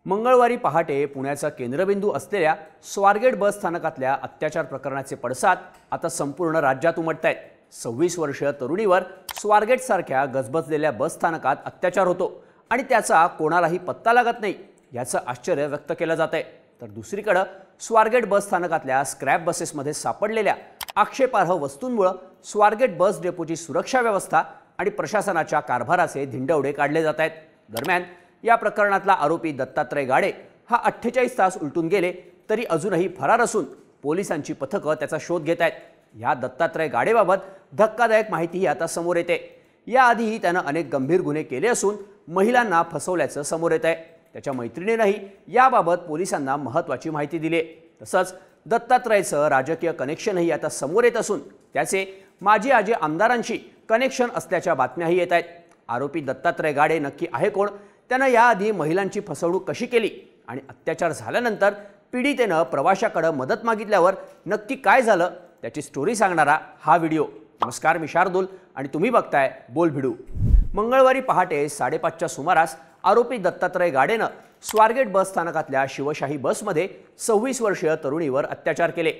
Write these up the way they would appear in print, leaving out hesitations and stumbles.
मंगळवारी पहाटे पुण्याचा केंद्रबिंदू असलेल्या स्वारगेट बस स्थानकातल्या अत्याचार प्रकरणाचे पडसाद आता संपूर्ण राज्यात उमटतायत। 26 वर्षीय तरुणीवर स्वारगेट सारख्या गजबजलेल्या बस स्थानकात अत्याचार होतो आणि त्याचा कोणालाही पत्ता लागत नाही याचं आश्चर्य व्यक्त केलं जातंय। तर दुसरीकडे स्वारगेट बस स्थानकातल्या स्क्रॅप बसेसमध्ये सापडलेल्या आक्षेपार्ह वस्तूंमुळे स्वारगेट बस डेपोची सुरक्षा व्यवस्था आणि प्रशासनाच्या कारभाराचे धिंडवडे काढले जात आहेत। दरम्यान या प्रकरणातला आरोपी दत्तात्रय गाडे हा 48 तास उलटून गेले तरी अजूनही फरार असून पोलिसांची पथकं त्याचा शोध घेत आहेत। या दत्तात्रय गाडेबाबत धक्कादायक माहितीही आता समोर येते। याआधीही त्यानं अनेक गंभीर गुन्हे केले असून महिलांना फसवल्याचं समोर येत आहे। त्याच्या मैत्रिणीनेही याबाबत पोलिसांना महत्त्वाची माहिती दिली। तसंच दत्तात्रयचं राजकीय कनेक्शनही आता समोर येत असून त्याचे माजी आमदारांशी कनेक्शन असल्याच्या बातम्याही येत आहेत। आरोपी दत्तात्रय गाडे नक्की आहे कोण, त्यानं याआधी महिलांची फसवणूक कशी केली आणि अत्याचार झाल्यानंतर पीडितेनं प्रवाशाकडे मदत मागितल्यावर नक्की काय झालं त्याची स्टोरी सांगणारा हा व्हिडिओ। नमस्कार, मी शार्दूल आणि तुम्ही बघताय बोल भिडू। मंगळवारी पहाटे 5:30च्या सुमारास आरोपी दत्तात्रय गाडेनं स्वारगेट बस स्थानकातल्या शिवशाही बसमध्ये 26 वर्षीय तरुणीवर अत्याचार केले।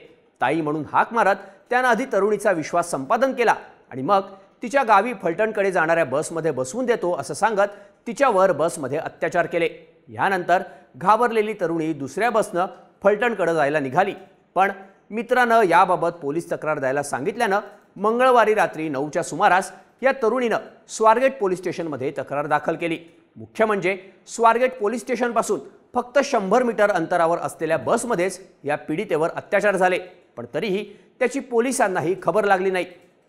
ताई म्हणून हाक मारत त्यानं आधी तरुणीचा विश्वास संपादन केला आणि मग तिच्या गावी फलटणकडे जाणाऱ्या बसमध्ये बसवून देतो असं सांगत तिच्यावर बसमध्ये अत्याचार केले। यानंतर घाबरलेली तरुणी दुसऱ्या बसनं फलटणकडे जायला निघाली, पण मित्रानं याबाबत पोलीस तक्रार द्यायला सांगितल्यानं मंगळवारी रात्री 9च्या सुमारास या तरुणीनं स्वारगेट पोलीस स्टेशनमध्ये तक्रार दाखल केली। मुख्य म्हणजे स्वारगेट पोलीस स्टेशनपासून फक्त 100 मीटर अंतरावर असलेल्या बसमध्येच या पीडितेवर अत्याचार झाले, पण तरीही त्याची पोलिसांनाही खबर लागली नाही।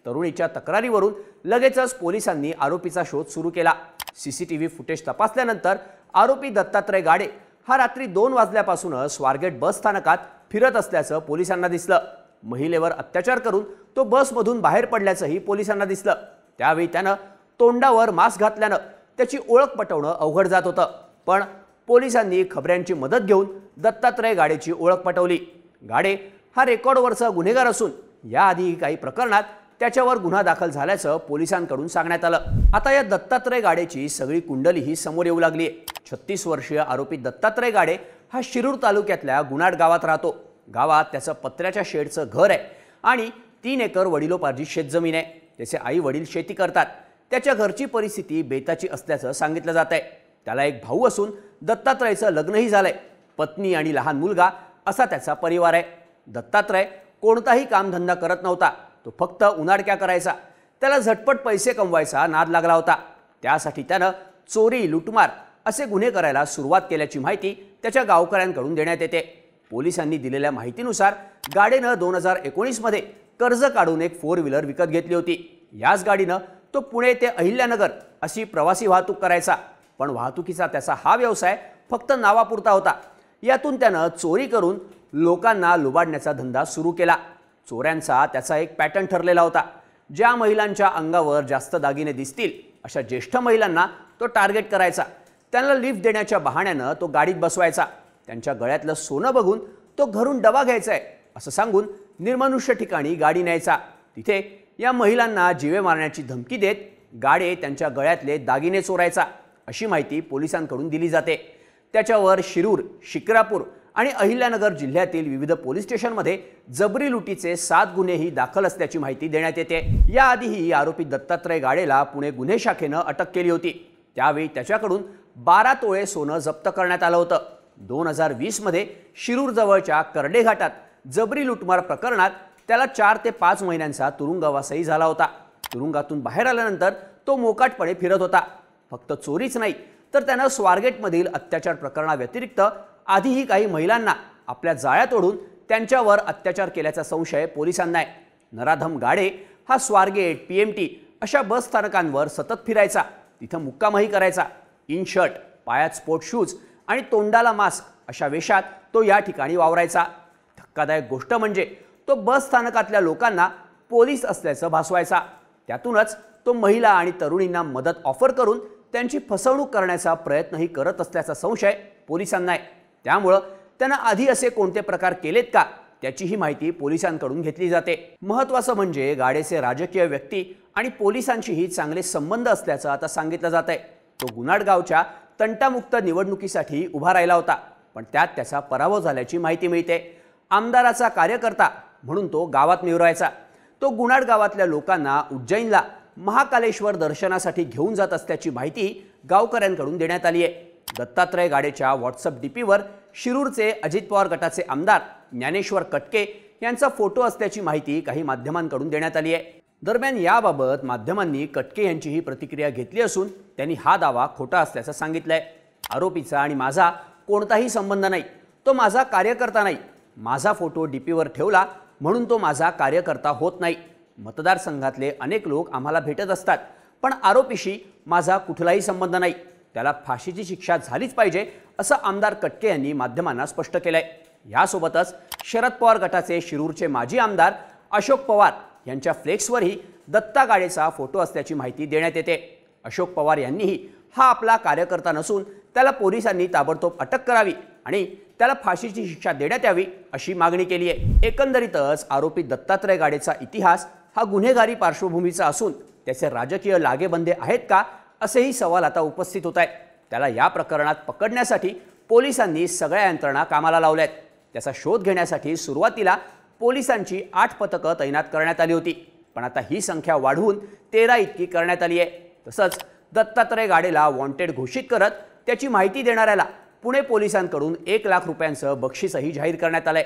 तरुणीच्या तक्रारीवरून लगेचच पोलिसांनी आरोपीचा शोध सुरू केला। सीसीटीव्ही फुटेज तपासल्यानंतर आरोपी दत्तात्रय गाडे हा रात्री 2 वाजल्यापासून स्वारगेट बस स्थानकात फिरत असल्याचं पोलिसांना दिसलं। महिलेवर अत्याचार करून तो बसमधून बाहेर पडल्याचंही पोलिसांना दिसलं। त्यावेळी त्यानं तोंडावर मास्क घातल्यानं त्याची ओळख पटवणं अवघड जात होतं, पण पोलिसांनी खबऱ्यांची मदत घेऊन दत्तात्रय गाडेची ओळख पटवली। गाडे हा रेकॉर्डवरचा गुन्हेगार असून याआधी काही प्रकरणात त्याच्यावर गुन्हा दाखल झाल्याचं पोलिसांकडून सांगण्यात आलं। आता या दत्तात्रय गाडेची सगळी कुंडलीही समोर येऊ लागली आहे। 36 वर्षीय आरोपी दत्तात्रय गाडे हा शिरूर तालुक्यातल्या गुणाट गावात राहतो। गावात त्याचं पत्र्याच्या शेडचं घर आहे आणि 3 एकर वडिलोपार्जित शेतजमीन आहे। त्याचे आई वडील शेती करतात। त्याच्या घरची परिस्थिती बेताची असल्याचं सांगितलं जात आहे। त्याला एक भाऊ असून दत्तात्रयचं लग्नही झालंय। पत्नी आणि लहान मुलगा असा त्याचा परिवार आहे। दत्तात्रय कोणताही कामधंदा करत नव्हता, तो फक्त उन्हाडक्या करायचा। त्याला झटपट पैसे कमवायचा नाद लागला होता। त्यासाठी त्यानं चोरी, लुटमार असे गुन्हे करायला सुरुवात केल्याची माहिती त्याच्या गावकऱ्यांकडून देण्यात येते। पोलिसांनी दिलेल्या माहितीनुसार गाडेनं 2019 मध्ये कर्ज काढून एक 4 व्हीलर विकत घेतली होती। याच गाडीनं तो पुणे ते अहिल्यानगर अशी प्रवासी वाहतूक करायचा, पण वाहतुकीचा त्याचा हा व्यवसाय फक्त नावापुरता होता। यातून त्यानं चोरी करून लोकांना लुबाडण्याचा धंदा सुरू केला। चोऱ्यांचा त्याचा एक पॅटर्न ठरलेला होता। ज्या महिलांच्या अंगावर जास्त दागिने दिसतील अशा ज्येष्ठ महिलांना तो टार्गेट करायचा। त्यांना लिफ्ट देण्याच्या बहाण्यानं तो गाडीत बसवायचा। त्यांच्या गळ्यातलं सोनं बघून तो घरून डबा घ्यायचा आहे असं सांगून निर्मनुष्य ठिकाणी गाडी न्यायचा। तिथे या महिलांना जीवे मारण्याची धमकी देत गाडे त्यांच्या गळ्यातले दागिने चोरायचा अशी माहिती पोलिसांकडून दिली जाते। त्याच्यावर शिरूर, शिक्रापूर आणि अहिल्यानगर जिल्ह्यातील विविध पोलीस स्टेशनमध्ये जबरी लुटीचे 7 गुन्हेही दाखल असल्याची माहिती देण्यात येते। याआधीही आरोपी दत्तात्रय गाडेला पुणे गुन्हे शाखेनं अटक केली होती। त्यावेळी त्याच्याकडून 12 तोळे सोनं जप्त करण्यात आलं होतं। 2020 मध्ये शिरूर जवळच्या कर्डे घाटात जबरी लुटमार प्रकरणात त्याला 4 ते 5 महिन्यांचा तुरुंगवासही झाला होता। तुरुंगातून बाहेर आल्यानंतर तो मोकाटपणे फिरत होता। फक्त चोरीच नाही तर त्यानं स्वारगेटमधील अत्याचार प्रकरणाव्यतिरिक्त आधीही काही महिलांना आपल्या जाळ्यात ओढून त्यांच्यावर अत्याचार केल्याचा संशय पोलिसांना आहे। नराधम गाडे हा स्वारगेट, PMT अशा बस स्थानकांवर सतत फिरायचा। तिथं मुक्कामही करायचा। इन शर्ट, पायात स्पोर्ट शूज आणि तोंडाला मास्क अशा वेशात तो या ठिकाणी वावरायचा। धक्कादायक गोष्ट म्हणजे तो बस स्थानकातल्या लोकांना पोलीस असल्याचं भासवायचा। त्यातूनच तो महिला आणि तरुणींना मदत ऑफर करून त्यांची फसवणूक करण्याचा प्रयत्नही करत असल्याचा संशय पोलिसांना आहे। त्यामुळं त्यानं आधी असे कोणते प्रकार केलेत का त्याचीही माहिती पोलिसांकडून घेतली जाते। महत्त्वाचं म्हणजे गाडेचे राजकीय व्यक्ती आणि पोलिसांशीही चांगले संबंध असल्याचं आता सांगितलं जात आहे। तो गुणाड गावच्या तंटामुक्त निवडणुकीसाठी उभा राहिला होता, पण त्यात त्याचा पराभव झाल्याची माहिती मिळते। आमदाराचा कार्यकर्ता म्हणून तो गावात मिरवायचा। तो गुणाड गावातल्या लोकांना उज्जैनला महाकालेश्वर दर्शनासाठी घेऊन जात असल्याची माहिती गावकऱ्यांकडून देण्यात आली आहे। दत्तात्रय गाडेच्या व्हॉट्सअप डीपीवर शिरूरचे अजित पवार गटाचे आमदार ज्ञानेश्वर कटके यांचा फोटो असल्याची माहिती काही माध्यमांकडून देण्यात आली आहे। दरम्यान याबाबत माध्यमांनी कटके यांचीही प्रतिक्रिया घेतली असून त्यांनी हा दावा खोटा असल्याचं सांगितलंय। आरोपीचा आणि माझा कोणताही संबंध नाही, तो माझा कार्यकर्ता नाही। माझा फोटो डीपीवर ठेवला म्हणून तो माझा कार्यकर्ता होत नाही। मतदारसंघातले अनेक लोक आम्हाला भेटत असतात, पण आरोपीशी माझा कुठलाही संबंध नाही। त्याला फाशीची शिक्षा झालीच पाहिजे असं आमदार कटके यांनी माध्यमांना स्पष्ट केलंय। यासोबतच शरद पवार गटाचे शिरूरचे माजी आमदार अशोक पवार यांच्या फ्लेक्सवरही दत्ता गाडेचा फोटो असल्याची माहिती देण्यात येते। अशोक पवार यांनीही हा आपला कार्यकर्ता नसून त्याला पोलिसांनी ताबडतोब अटक करावी आणि त्याला फाशीची शिक्षा देण्यात यावी अशी मागणी केली आहे। एकंदरीतच आरोपी दत्तात्रय गाडेचा इतिहास हा गुन्हेगारी पार्श्वभूमीचा असून त्याचे राजकीय लागेबंधे आहेत का असेही सवाल आता उपस्थित होत आहेत। त्याला या प्रकरणात पकडण्यासाठी पोलिसांनी सगळ्या यंत्रणा कामाला लावल्यात। त्याचा शोध घेण्यासाठी सुरुवातीला पोलिसांची 8 पथकं तैनात करण्यात आली होती, पण आता ही संख्या वाढवून 13 इतकी करण्यात आली आहे। तसंच दत्तात्रय गाडेला वॉन्टेड घोषित करत त्याची माहिती देणाऱ्याला पुणे पोलिसांकडून 1 लाख रुपयांचं बक्षीसही जाहीर करण्यात आलंय।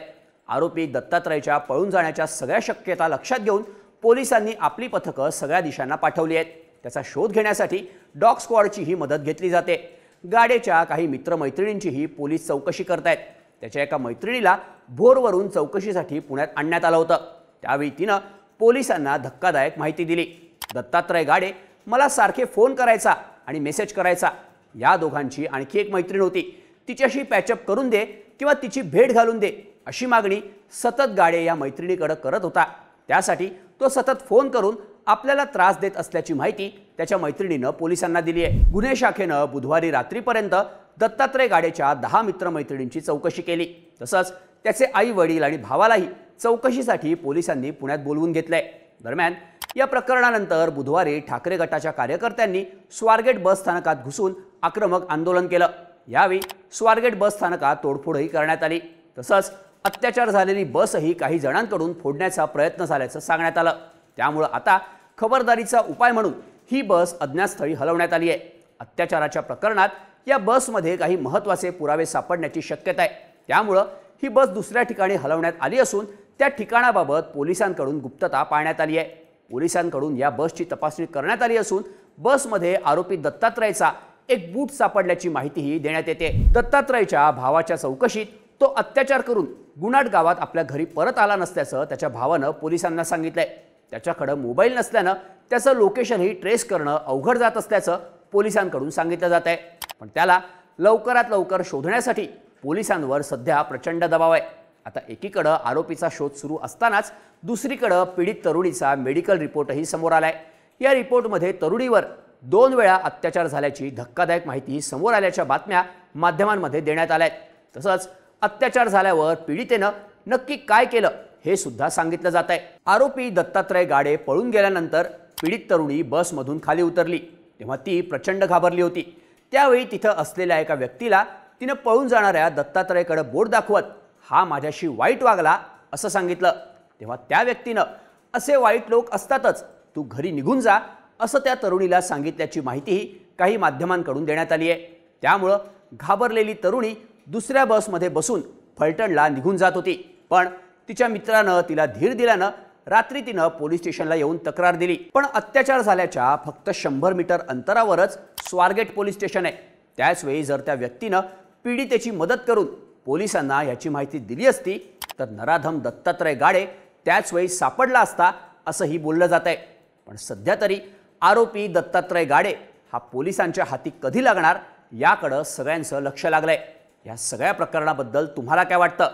आरोपी दत्तात्रयच्या पळून जाण्याच्या सगळ्या शक्यता लक्षात घेऊन पोलिसांनी आपली पथकं सगळ्या दिशांना पाठवली आहेत। त्याचा शोध घेण्यासाठी डॉग स्क्वॉडचीही मदत घेतली जाते। गाडेच्या काही मित्रमैत्रिणींचीही पोलीस चौकशी करतायत। त्याच्या एका मैत्रिणीला भोरवरून चौकशीसाठी पुण्यात आणण्यात आलं होतं। त्यावेळी तिनं पोलिसांना धक्कादायक माहिती दिली। दत्तात्रय गाडे मला सारखे फोन करायचा आणि मेसेज करायचा। या दोघांची आणखी एक मैत्रीण होती, तिच्याशी पॅचअप करून दे किंवा तिची भेट घालून दे अशी मागणी सतत गाडे या मैत्रिणीकडे करत होता। त्यासाठी तो सतत फोन करून आपल्याला त्रास देत असल्याची माहिती त्याच्या मैत्रिणीनं पोलिसांना दिली आहे। गुन्हे शाखेनं बुधवारी रात्रीपर्यंत दत्तात्रय गाडेच्या 10 मित्रमैत्रिणींची चौकशी केली। तसंच त्याचे आई वडील आणि भावालाही चौकशीसाठी पोलिसांनी पुण्यात बोलवून घेतलंय। दरम्यान या प्रकरणानंतर बुधवारी ठाकरे गटाच्या कार्यकर्त्यांनी स्वारगेट बस स्थानकात घुसून आक्रमक आंदोलन केलं। यावेळी स्वारगेट बस स्थानकात तोडफोडही करण्यात आली। तसंच अत्याचार झालेली बसही काही जणांकडून फोडण्याचा प्रयत्न झाल्याचं सांगण्यात आलं। त्यामुळे आता खबरदारीचा उपाय म्हणून ही बस अज्ञातस्थळी हलवण्यात आली आहे। अत्याचाराच्या प्रकरणात या बसमध्ये काही महत्त्वाचे पुरावे सापडण्याची शक्यता आहे। त्यामुळे ही बस दुसऱ्या ठिकाणी हलवण्यात आली असून त्या ठिकाणाबाबत पोलिसांकडून गुप्तता पाळण्यात आली आहे। पोलिसांकडून या बसची तपासणी करण्यात आली असून बसमध्ये आरोपी दत्तात्रयचा एक बूट सापडल्याची माहितीही देण्यात येते। दत्तात्रयच्या भावाच्या चौकशीत तो अत्याचार करून गुणाड गावात आपल्या घरी परत आला नसल्याचं त्याच्या भावानं पोलिसांना सांगितलंय। त्याच्याकडे मोबाईल नसल्यानं त्याचं लोकेशनही ट्रेस करणं अवघड जात असल्याचं पोलिसांकडून सांगितलं जात आहे। पण त्याला लवकरात लवकर शोधण्यासाठी पोलिसांवर सध्या प्रचंड दबाव आहे। आता एकीकडे आरोपीचा शोध सुरू असतानाच दुसरीकडे पीडित तरुणीचा मेडिकल रिपोर्टही समोर आलाय। या रिपोर्टमध्ये तरुणीवर 2 वेळा अत्याचार झाल्याची धक्कादायक माहिती समोर आल्याच्या बातम्या माध्यमांमध्ये देण्यात आल्या आहेत। तसंच अत्याचार झाल्यावर पीडितेनं नक्की काय केलं हे सुद्धा सांगितलं जात आहे। आरोपी दत्तात्रय गाडे पळून गेल्यानंतर पीडित तरुणी बसमधून खाली उतरली तेव्हा ती प्रचंड घाबरली होती। त्यावेळी तिथं असलेल्या एका व्यक्तीला तिनं पळून जाणाऱ्या दत्तात्रयकडे बोट दाखवत हा माझ्याशी वाईट वागला असं सांगितलं। तेव्हा त्या व्यक्तीनं असे वाईट लोक असतातच, तू घरी निघून जा असं त्या तरुणीला सांगितल्याची माहितीही काही माध्यमांकडून देण्यात आली आहे। त्यामुळे घाबरलेली तरुणी दुसऱ्या बसमध्ये बसून फलटणला निघून जात होती, पण तिच्या मित्रानं तिला धीर दिल्यानं रात्री तिनं पोलीस स्टेशनला येऊन तक्रार दिली। पण अत्याचार झाल्याच्या फक्त 100 मीटर अंतरावरच स्वारगेट पोलीस स्टेशन आहे। त्याच वेळी जर त्या व्यक्तीनं पीडितेची मदत करून पोलिसांना याची माहिती दिली असती तर नराधम दत्तात्रय गाडे त्याच वेळी सापडला असता असंही बोललं जात आहे। पण सध्या तरी आरोपी दत्तात्रय गाडे हा पोलिसांच्या हाती कधी लागणार याकडे सगळ्यांचं लक्ष लागलंय। या सगळ्या प्रकरणाबद्दल तुम्हाला काय वाटतं?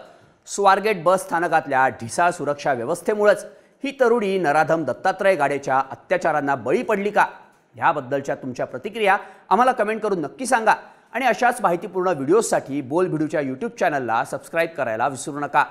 स्वारगेट बस स्थानकातल्या ढिसाळ सुरक्षा व्यवस्थेमुळेच ही तरुणी नराधम दत्तात्रय गाडेच्या अत्याचारांना बळी पडली का? याबद्दलच्या तुमच्या प्रतिक्रिया आम्हाला कमेंट करून नक्की सांगा आणि अशाच माहितीपूर्ण व्हिडिओसाठी बोल भिडूच्या YouTube चॅनलला सबस्क्राईब करायला विसरू नका।